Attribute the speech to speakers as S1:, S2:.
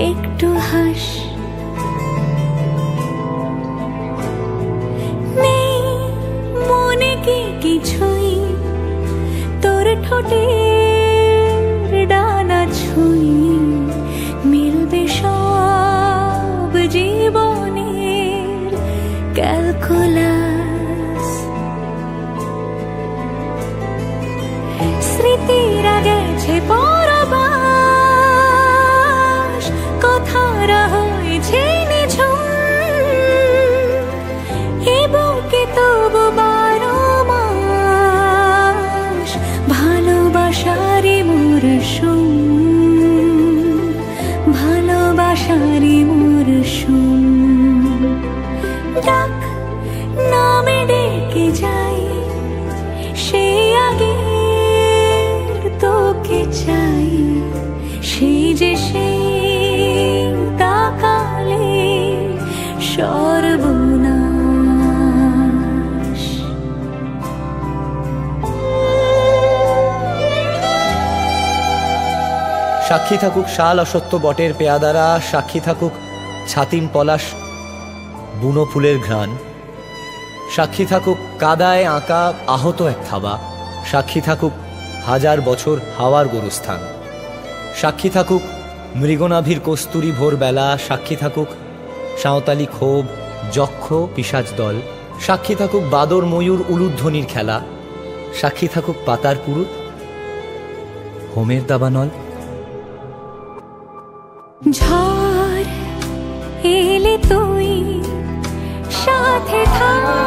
S1: একটু হাস। নেই মনে কি কিছুই, তোর ঠোঁটের ডানা ছুঁই মিলবে সব জীবনের ক্যালকুলাস। স্মৃতিরা গেছে পরবাস, কথারা হয়েছে নিঝুম, এ বুকে তবু 12 মাস ভালোবাসারই মরশুম, ভালোবাসারই মরশুম। ডাক নামে ডেকে যাই, সে আগের তোকে চাই, সেই যে সেই তাকালে সর্বনাশ।
S2: সাক্ষী থাকুক শাল অসত্য বটের পেয়াদারা, সাক্ষী থাকুক ছাতিম পলাশ বুনো ফুলের ঘ্রাণ, সাক্ষী থাকুক কাদায় আঁকা আহত এক থাবা, সাক্ষী থাকুক 1000 বছর হাওয়ার গোরস্থান, সাক্ষী থাকুক মৃগনাভির কস্তুরী ভোরবেলা, সাক্ষী থাকুক সাঁওতালি ক্ষোভ যক্ষ পিশাচ দল, সাক্ষী থাকুক বাদর ময়ূর উলুধ্বনির খেলা, সাক্ষী থাকুক পাতার পুরুত হোমের দাবানল।
S1: ঝড় এলে তুই সাথে থাক।